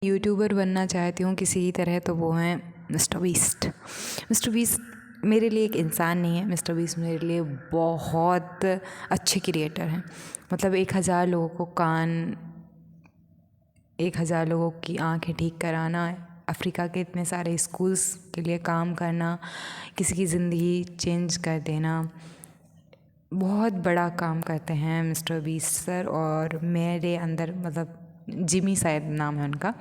YouTuber बनना चाहती हूँ किसी तरह तो वो हैं मिस्टर बीस्ट। मिस्टर बीस्ट मेरे लिए एक इंसान नहीं है, मिस्टर बीस्ट मेरे लिए बहुत अच्छे क्रिएटर हैं। मतलब 1000 लोगों को कान, 1000 लोगों की आंखें ठीक कराना, अफ्रीका के इतने सारे स्कूल्स के लिए काम करना, किसी की ज़िंदगी चेंज कर देना, बहुत बड़ा काम करते हैं मिस्टर बीस्ट सर। और मेरे अंदर मतलब जिमी शायद नाम है उनका,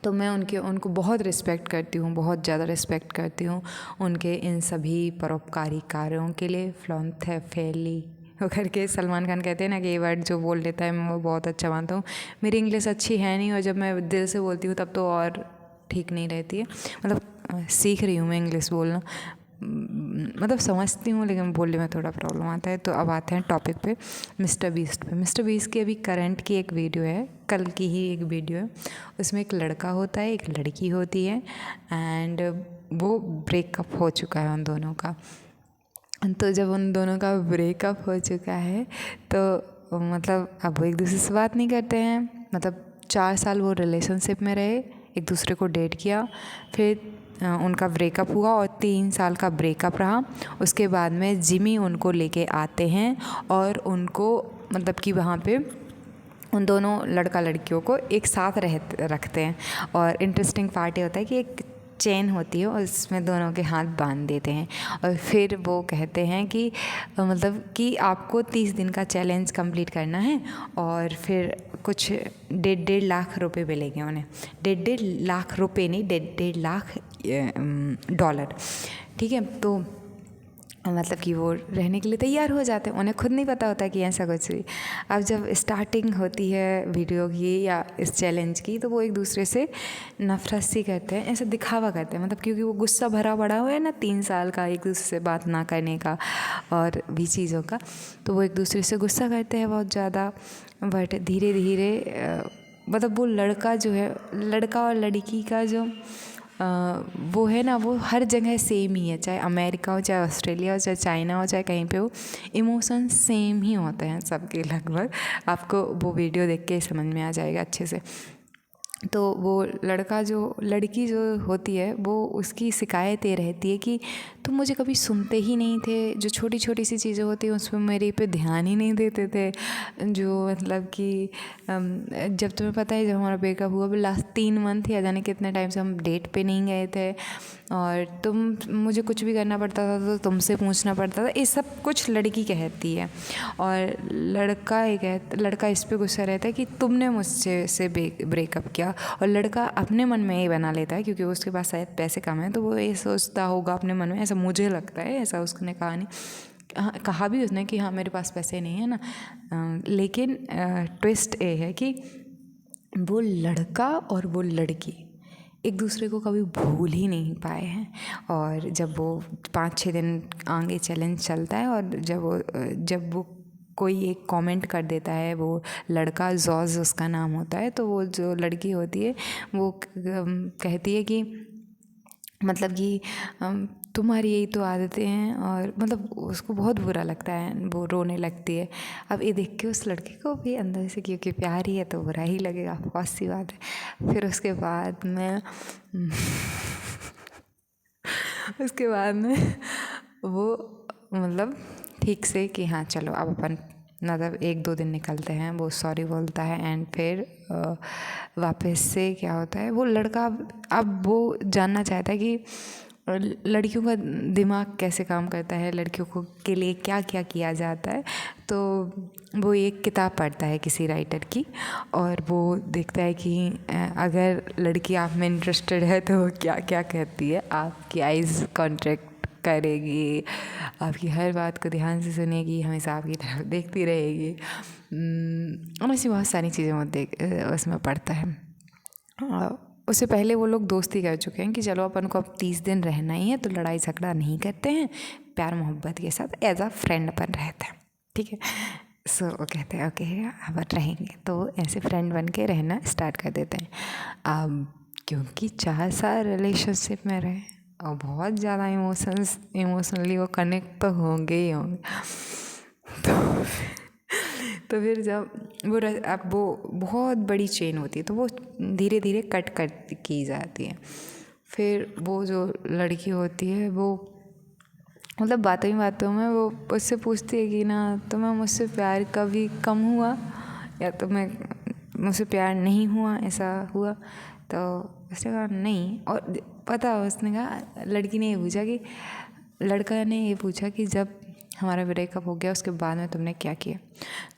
तो मैं उनको बहुत रिस्पेक्ट करती हूँ, बहुत ज़्यादा रिस्पेक्ट करती हूँ उनके इन सभी परोपकारी कार्यों के लिए। फिलॉन्थेफिली वो करके सलमान खान कहते हैं ना कि ये वर्ड जो बोल लेता है मैं वो बहुत अच्छा मानता हूँ। मेरी इंग्लिश अच्छी है नहीं और जब मैं दिल से बोलती हूँ तब तो और ठीक नहीं रहती है। मतलब सीख रही हूँ मैं इंग्लिश बोलना, मतलब समझती हूँ लेकिन बोलने में थोड़ा प्रॉब्लम आता है। तो अब आते हैं टॉपिक पे, मिस्टर बीस्ट पे। मिस्टर बीस्ट की अभी करंट की एक वीडियो है, कल की ही एक वीडियो है। उसमें एक लड़का होता है, एक लड़की होती है एंड वो ब्रेकअप हो चुका है उन दोनों का। तो जब उन दोनों का ब्रेकअप हो चुका है तो मतलब अब वो एक दूसरे से बात नहीं करते हैं। मतलब 4 साल वो रिलेशनशिप में रहे, एक दूसरे को डेट किया, फिर उनका ब्रेकअप हुआ और 3 साल का ब्रेकअप रहा। उसके बाद में जिमी उनको लेके आते हैं और उनको मतलब कि वहाँ पे उन दोनों लड़का लड़कियों को एक साथ रखते हैं। और इंटरेस्टिंग पार्ट ये होता है कि एक चेन होती है और उसमें दोनों के हाथ बांध देते हैं और फिर वो कहते हैं कि मतलब कि आपको 30 दिन का चैलेंज कंप्लीट करना है और फिर कुछ 1.5 लाख रुपए मिलेंगे उन्हें। 1.5 लाख रुपए नहीं, 1.5 लाख डॉलर, ठीक है। तो मतलब कि वो रहने के लिए तैयार हो जाते हैं, उन्हें खुद नहीं पता होता कि ऐसा कुछ भी। अब जब स्टार्टिंग होती है वीडियो की या इस चैलेंज की तो वो एक दूसरे से नफरत सी करते हैं, ऐसा दिखावा करते हैं। मतलब क्योंकि वो गुस्सा भरा पड़ा हुआ है ना 3 साल का एक दूसरे से बात ना करने का और भी चीज़ों का, तो वो एक दूसरे से गुस्सा करते हैं बहुत ज़्यादा। बट धीरे धीरे मतलब वो लड़का जो है, लड़का और लड़की का जो वो है ना, वो हर जगह सेम ही है, चाहे अमेरिका हो, चाहे ऑस्ट्रेलिया हो, चाहे चाइना हो, चाहे कहीं पे हो, इमोशन सेम ही होते हैं सबके लगभग। आपको वो वीडियो देख के समझ में आ जाएगा अच्छे से। तो वो लड़की जो होती है वो उसकी शिकायत ये रहती है कि तुम मुझे कभी सुनते ही नहीं थे, जो छोटी छोटी सी चीज़ें होती हैं उस पर मेरे पे ध्यान ही नहीं देते थे। जो मतलब कि जब तुम्हें पता है जब हमारा ब्रेकअप हुआ लास्ट 3 मंथ या जाने कितने टाइम से हम डेट पे नहीं गए थे और मुझे कुछ भी करना पड़ता था तो तुमसे पूछना पड़ता था, ये सब कुछ लड़की कहती है। और लड़का इस पे गुस्सा रहता है कि तुमने मुझसे से ब्रेकअप किया। और लड़का अपने मन में ये बना लेता है क्योंकि उसके पास शायद पैसे कम हैं तो वो ये सोचता होगा अपने मन में, ऐसा मुझे लगता है, ऐसा उसने कहा नहीं, कहा भी उसने कि हाँ मेरे पास पैसे नहीं है ना। लेकिन ट्विस्ट ये है कि वो लड़का और वो लड़की एक दूसरे को कभी भूल ही नहीं पाए हैं। और जब वो 5-6 दिन आगे चैलेंज चलता है और जब वो कोई एक कमेंट कर देता है, वो लड़का जॉर्ज उसका नाम होता है, तो वो जो लड़की होती है वो कहती है कि मतलब कि तुम्हारी यही तो आदतें हैं। और मतलब उसको बहुत बुरा लगता है, वो रोने लगती है। अब ये देख के उस लड़के को भी अंदर से, क्योंकि प्यार ही है तो बुरा ही लगेगा, बहुत सी बात है। फिर उसके बाद में वो मतलब ठीक से कि हाँ चलो अब अपन मतलब 1-2 दिन निकलते हैं, वो सॉरी बोलता है एंड फिर वापस से क्या होता है, वो लड़का अब वो जानना चाहता है कि लड़कियों का दिमाग कैसे काम करता है, लड़कियों को के लिए क्या क्या किया जाता है। तो वो एक किताब पढ़ता है किसी राइटर की और वो देखता है कि अगर लड़की आप में इंटरेस्टेड है तो क्या क्या कहती है, आपकी आइज़ कॉन्ट्रैक्ट करेगी, आपकी हर बात को ध्यान से सुनेगी, हमेशा आपकी तरफ देखती रहेगी, और ऐसी बहुत सारी चीज़ें वो उसमें पढ़ता है। उससे पहले वो लोग दोस्ती कर चुके हैं कि चलो अपन को अब 30 दिन रहना ही है तो लड़ाई झगड़ा नहीं करते हैं, प्यार मोहब्बत के साथ एज अ फ्रेंड अपन रहते हैं, ठीक है। सो वो कहते हैं ओके अब रहेंगे, तो ऐसे फ्रेंड बन के रहना स्टार्ट कर देते हैं। अब क्योंकि 4 साल रिलेशनशिप में रहे और बहुत ज़्यादा इमोशनली वो कनेक्ट तो होंगे ही होंगे, तो फिर जब अब वो बहुत बड़ी चेन होती है तो वो धीरे धीरे कट की जाती है। फिर वो जो लड़की होती है वो मतलब बातों ही बातों में वो उससे पूछती है कि ना तुम्हें मुझसे प्यार कभी कम हुआ या तुम्हें मुझसे प्यार नहीं हुआ, ऐसा हुआ? तो उसने कहा नहीं। और पता उसने कहा, लड़का ने ये पूछा कि जब हमारा ब्रेकअप हो गया उसके बाद में तुमने क्या किया?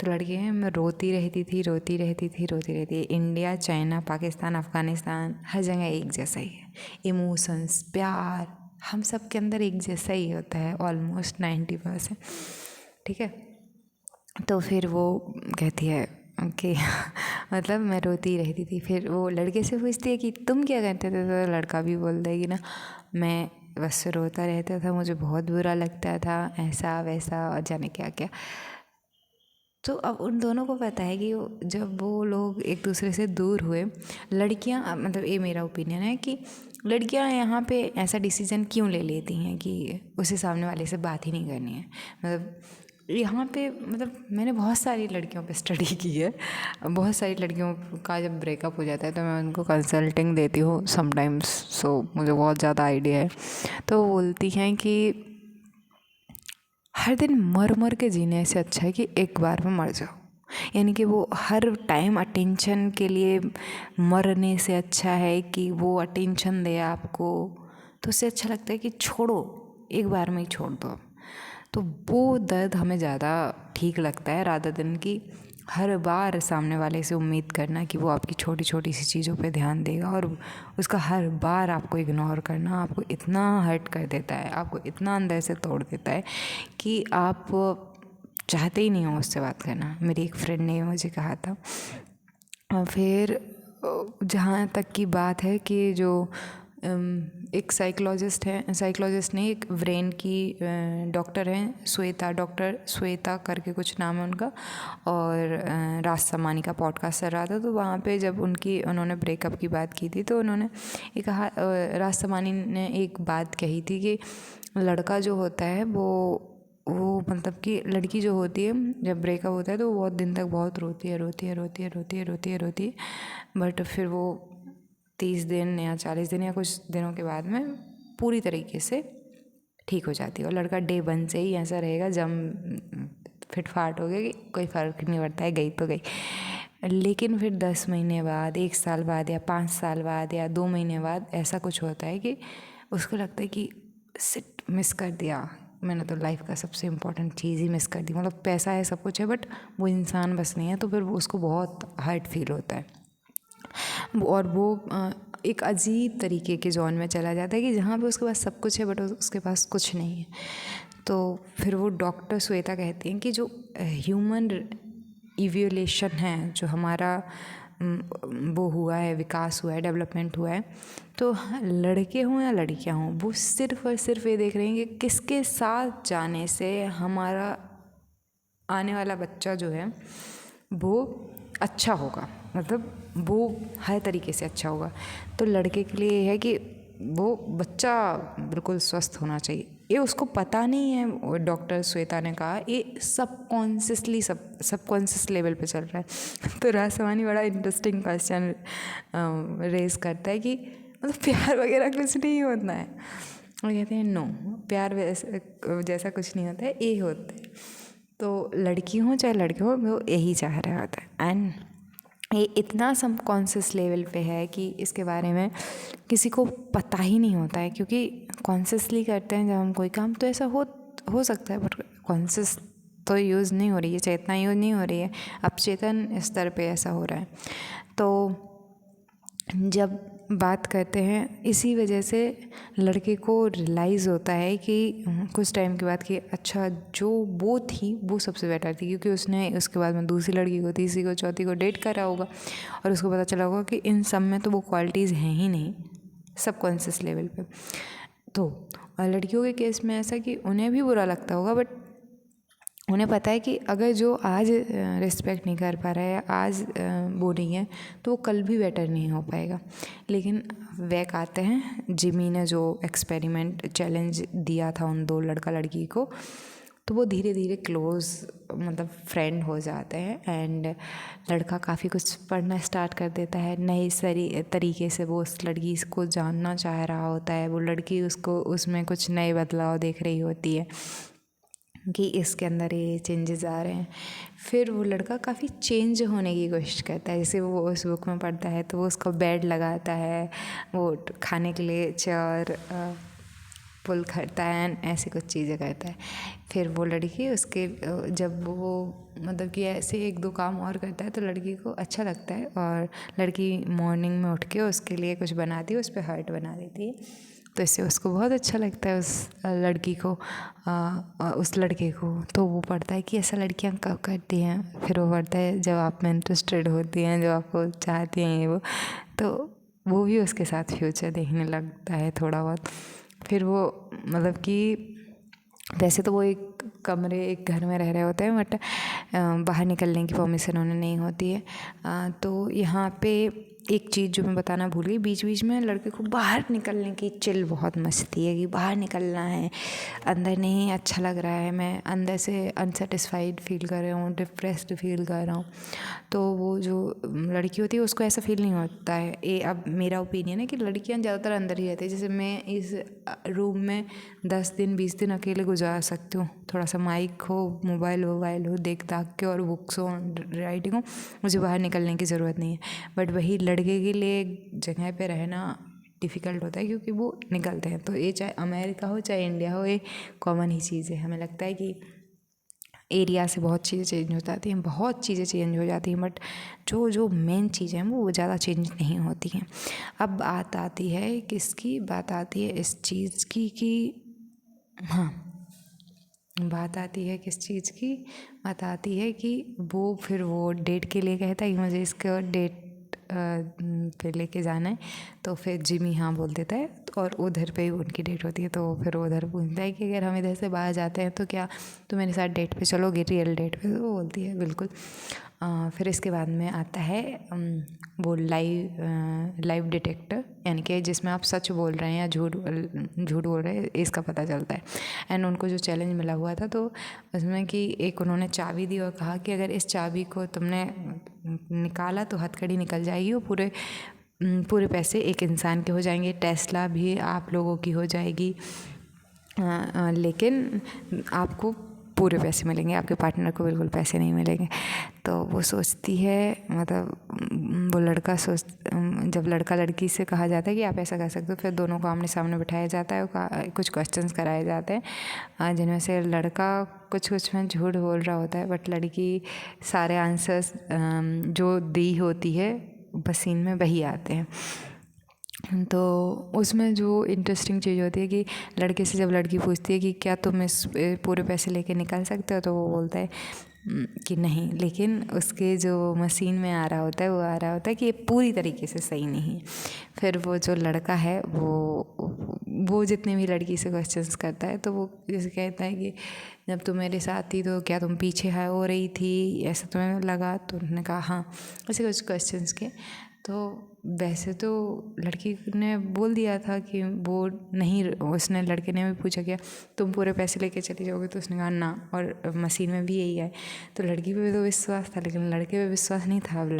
तो लड़की है, मैं रोती रहती थी। इंडिया, चाइना, पाकिस्तान, अफ़गानिस्तान, हर जगह एक जैसा ही है। इमोशंस, प्यार हम सब के अंदर एक जैसा ही होता है ऑलमोस्ट 90%। ठीक है। तो फिर वो कहती है कि मतलब मैं रोती रहती थी। फिर वो लड़के से पूछती है कि तुम क्या करते थे? तो लड़का भी बोलता है कि ना मैं बस रोता रहता था, मुझे बहुत बुरा लगता था, ऐसा वैसा और जाने क्या क्या। तो अब उन दोनों को पता है कि जब वो लोग एक दूसरे से दूर हुए, लड़कियां, मतलब ये मेरा ओपिनियन है कि लड़कियां यहाँ पे ऐसा डिसीजन क्यों ले लेती हैं कि उसे सामने वाले से बात ही नहीं करनी है। मतलब यहाँ पे मतलब मैंने बहुत सारी लड़कियों पे स्टडी की है। बहुत सारी लड़कियों का जब ब्रेकअप हो जाता है तो मैं उनको कंसल्टिंग देती हूँ समटाइम्स, सो मुझे बहुत ज़्यादा आइडिया है। तो वो बोलती हैं कि हर दिन मर मर के जीने से अच्छा है कि एक बार में मर जाओ। यानी कि वो हर टाइम अटेंशन के लिए मरने से अच्छा है कि वो अटेंशन दे आपको, तो उससे अच्छा लगता है कि छोड़ो, एक बार में ही छोड़ दो। तो वो दर्द हमें ज़्यादा ठीक लगता है रादर देन कि हर बार सामने वाले से उम्मीद करना कि वो आपकी छोटी छोटी सी चीज़ों पे ध्यान देगा और उसका हर बार आपको इग्नोर करना आपको इतना हर्ट कर देता है, आपको इतना अंदर से तोड़ देता है कि आप चाहते ही नहीं हो उससे बात करना। मेरी एक फ्रेंड ने मुझे कहा था। और फिर जहाँ तक की बात है कि जो एक साइकोलॉजिस्ट ने एक ब्रेन की डॉक्टर हैं डॉक्टर श्वेता करके कुछ नाम है उनका, और राज समानी का पॉडकास्ट चल रहा था। तो वहाँ पे जब उन्होंने ब्रेकअप की बात की थी तो उन्होंने ये कहा, राज समानी ने एक बात कही थी कि लड़का जो होता है वो मतलब कि लड़की जो होती है जब ब्रेकअप होता है तो वो बहुत दिन तक बहुत रोती है, बट फिर वो 30 दिन या 40 दिन या कुछ दिनों के बाद में पूरी तरीके से ठीक हो जाती है। और लड़का डे 1 से ही ऐसा रहेगा, जब फिटफाट हो गया कि कोई फ़र्क नहीं पड़ता है, गई तो गई। लेकिन फिर 10 महीने बाद, 1 साल बाद या 5 साल बाद या 2 महीने बाद ऐसा कुछ होता है कि उसको लगता है कि सिट मिस कर दिया मैंने, तो लाइफ का सबसे इम्पोर्टेंट चीज़ ही मिस कर दी। मतलब पैसा है, सब कुछ है, बट वो इंसान बस नहीं है। तो फिर वो उसको बहुत हर्ट फील होता है और वो एक अजीब तरीके के जॉन में चला जाता है कि जहाँ पे उसके पास सब कुछ है बट उसके पास कुछ नहीं है। तो फिर वो डॉक्टर श्वेता कहती हैं कि जो ह्यूमन इवोल्यूशन है, जो हमारा वो हुआ है, विकास हुआ है, डेवलपमेंट हुआ है, तो लड़के हों या लड़कियां हों, वो सिर्फ और सिर्फ ये देख रहे हैं कि किसके साथ जाने से हमारा आने वाला बच्चा जो है वो अच्छा होगा, मतलब वो हर तरीके से अच्छा होगा। तो लड़के के लिए ये है कि वो बच्चा बिल्कुल स्वस्थ होना चाहिए। ये उसको पता नहीं है, डॉक्टर श्वेता ने कहा, ये सबकॉन्शियस लेवल पे चल रहा है। तो रासवानी बड़ा इंटरेस्टिंग क्वेश्चन रेज करता है कि मतलब प्यार वगैरह कुछ नहीं होता है। और कहते हैं नो, प्यार जैसा कुछ नहीं होता है, ये होता है। तो लड़की हो चाहे लड़के हो, वो यही चाह रहा होता है। एंड ये इतना सबकॉन्शियस लेवल पे है कि इसके बारे में किसी को पता ही नहीं होता है, क्योंकि कॉन्शियसली करते हैं जब हम कोई काम तो ऐसा हो सकता है, बट कॉन्शियस तो यूज़ नहीं हो रही है, चेतना यूज़ नहीं हो रही है, अपचेतन स्तर पे ऐसा हो रहा है। तो जब बात करते हैं, इसी वजह से लड़के को रियलाइज़ होता है कि कुछ टाइम के बाद कि अच्छा जो वो थी वो सबसे बेटर थी, क्योंकि उसने उसके बाद में दूसरी लड़की को, तीसरी को, चौथी को डेट करा होगा और उसको पता चला होगा कि इन सब में तो वो क्वालिटीज़ हैं ही नहीं सबकॉन्शियस लेवल पे। तो और लड़कियों के केस में ऐसा कि उन्हें भी बुरा लगता होगा, बट उन्हें पता है कि अगर जो आज रिस्पेक्ट नहीं कर पा रहा है, आज वो नहीं है, तो वो कल भी बेटर नहीं हो पाएगा। लेकिन वैक आते हैं, जिमी ने जो एक्सपेरिमेंट चैलेंज दिया था उन 2 लड़का लड़की को, तो वो धीरे धीरे क्लोज़ मतलब फ्रेंड हो जाते हैं। एंड लड़का काफ़ी कुछ पढ़ना स्टार्ट कर देता है, नए तरीके से वो उस लड़की को जानना चाह रहा होता है। वो लड़की उसको उसमें कुछ नए बदलाव देख रही होती है कि इसके अंदर ये चेंजेस आ रहे हैं। फिर वो लड़का काफ़ी चेंज होने की कोशिश करता है। जैसे वो उस बुक में पढ़ता है तो वो उसका बेड लगाता है, वो खाने के लिए चेयर पुल करता है, ऐसी कुछ चीज़ें करता है। फिर वो लड़की उसके जब वो मतलब कि ऐसे एक दो काम और करता है तो लड़की को अच्छा लगता है, और लड़की मॉर्निंग में उठ के उसके लिए कुछ बनाती है, उस पर हार्ट बना देती है। तो इससे उसको बहुत अच्छा लगता है, उस लड़की को उस लड़के को। तो वो पढ़ता है कि ऐसा लड़कियां कब करती हैं। फिर वो पढ़ता है जब आप में इंटरेस्टेड होती हैं, जब आपको चाहती हैं ये वो। तो वो भी उसके साथ फ्यूचर देखने लगता है थोड़ा बहुत। फिर वो मतलब कि वैसे तो वो एक घर में रह रहे होते हैं, बट बाहर निकलने की परमिशन उन्हें नहीं होती है। तो यहाँ पे एक चीज़ जो मैं बताना भूल गई, बीच बीच में लड़के को बाहर निकलने की चिल बहुत मस्ती है कि बाहर निकलना है, अंदर नहीं अच्छा लग रहा है, मैं अंदर से अनसेटिस्फाइड फील कर रहा हूँ, डिप्रेस्ड फील कर रहा हूँ। तो वो जो लड़की होती है उसको ऐसा फील नहीं होता है। अब मेरा ओपिनियन है कि लड़कियां ज़्यादातर अंदर ही रहती है। जैसे मैं इस रूम में 10 दिन 20 दिन अकेले गुजार सकती हूँ, थोड़ा सा माइक हो, मोबाइल हो, देख दाख के, और बुक्स हो, राइटिंग हो, मुझे बाहर निकलने की ज़रूरत नहीं है। बट वही लड़के के लिए एक जगह पे रहना डिफ़िकल्ट होता है, क्योंकि वो निकलते हैं। तो ये चाहे अमेरिका हो चाहे इंडिया हो, ये कॉमन ही चीज़ है। हमें लगता है कि एरिया से बहुत चीज़ें चेंज हो जाती हैं, बहुत चीज़ें चेंज हो जाती हैं, बट जो जो मेन चीज़ें हैं वो ज़्यादा चेंज नहीं होती हैं। अब बात आती है किसकी, बात आती है इस चीज़ की कि हाँ, बात आती है किस चीज़ की, बात आती है कि वो फिर वो डेट के लिए कहता है कि मुझे इसको डेट पे लेके जाना है। तो फिर जिमी हाँ बोल देता है, और उधर पे ही उनकी डेट होती है। तो फिर उधर पूछता है कि अगर हम इधर से बाहर जाते हैं तो क्या तुम मेरे साथ डेट पे चलोगे, रियल डेट पे? तो वो बोलती है बिल्कुल। फिर इसके बाद में आता है वो लाइव डिटेक्टर, यानी कि जिसमें आप सच बोल रहे हैं या झूठ बोल रहे हैं इसका पता चलता है। एंड उनको जो चैलेंज मिला हुआ था तो उसमें कि एक उन्होंने चाबी दी और कहा कि अगर इस चाबी को तुमने निकाला तो हथकड़ी निकल जाएगी, और पूरे पैसे एक इंसान के हो जाएंगे, टेस्ला भी आप लोगों की हो जाएगी, लेकिन आपको पूरे पैसे मिलेंगे, आपके पार्टनर को बिल्कुल पैसे नहीं मिलेंगे। तो वो सोचती है, मतलब वो लड़का जब लड़का लड़की से कहा जाता है कि आप ऐसा कर सकते हो, फिर दोनों को आमने सामने बिठाया जाता है, कुछ क्वेश्चंस कराए जाते हैं, जिनमें से लड़का कुछ में झूठ बोल रहा होता है, बट लड़की सारे आंसर्स जो दी होती है बसीन में वही आते हैं। तो उसमें जो इंटरेस्टिंग चीज़ होती है कि लड़के से जब लड़की पूछती है कि क्या तुम इस पूरे पैसे लेके निकल सकते हो, तो वो बोलता है कि नहीं, लेकिन उसके जो मशीन में आ रहा होता है वो आ रहा होता है कि ये पूरी तरीके से सही नहीं है। फिर वो जो लड़का है वो जितने भी लड़की से क्वेश्चंस करता है, तो वो जैसे कहता है कि जब तुम मेरे साथ थी तो क्या तुम पीछे हो रही थी, ऐसा तुम्हें लगा? तो उन्होंने कहा हाँ, ऐसे कुछ क्वेश्चंस के। तो वैसे तो लड़की ने बोल दिया था कि वो नहीं, उसने लड़के ने भी पूछा क्या तुम पूरे पैसे लेके चली जाओगे, तो उसने कहा ना, और मशीन में भी यही है। तो लड़की पे भी तो विश्वास था, लेकिन लड़के पे विश्वास नहीं था। अब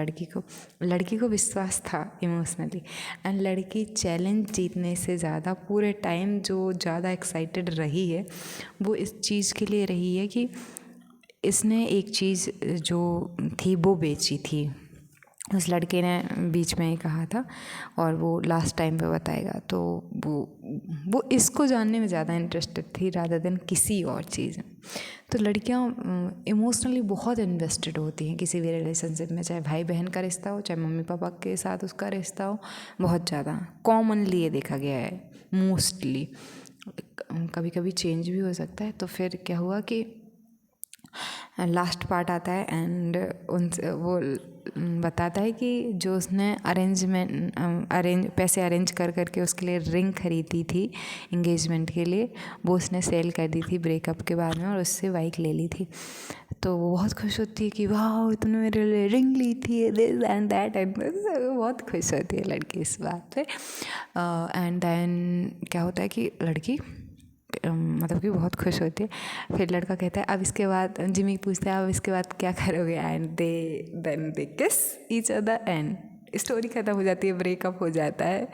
लड़की को विश्वास था इमोशनली। एंड लड़की चैलेंज जीतने से ज़्यादा पूरे टाइम जो ज़्यादा एक्साइटेड रही है वो इस चीज़ के लिए रही है कि इसने एक चीज़ जो थी वो बेची थी। उस लड़के ने बीच में ही कहा था, और वो लास्ट टाइम पे बताएगा। तो वो इसको जानने में ज़्यादा इंटरेस्टेड थी रादर देन किसी और चीज़ में। तो लड़कियां इमोशनली बहुत इन्वेस्टेड होती हैं किसी भी रिलेशनशिप में, चाहे भाई बहन का रिश्ता हो, चाहे मम्मी पापा के साथ उसका रिश्ता हो। बहुत ज़्यादा कॉमनली ये देखा गया है, मोस्टली। कभी कभी चेंज भी हो सकता है। तो फिर क्या हुआ कि लास्ट पार्ट आता है, एंड उनसे वो बताता है कि जो उसने पैसे अरेंज कर के उसके लिए रिंग खरीदी थी इंगेजमेंट के लिए, वो उसने सेल कर दी थी ब्रेकअप के बाद में, और उससे बाइक ले ली थी। तो वो बहुत खुश होती है कि वाह तुमने मेरे लिए रिंग ली थी, दिस एंड दैट, एंड बहुत खुश होती है लड़की इस बात पे। एंड देन क्या होता है कि लड़की मतलब कि बहुत खुश होते। फिर लड़का कहता है अब इसके बाद, जिमी पूछता है अब इसके बाद क्या करोगे, एंड देन दे किस ईच अदर एंड स्टोरी ख़त्म हो जाती है, ब्रेकअप हो जाता है।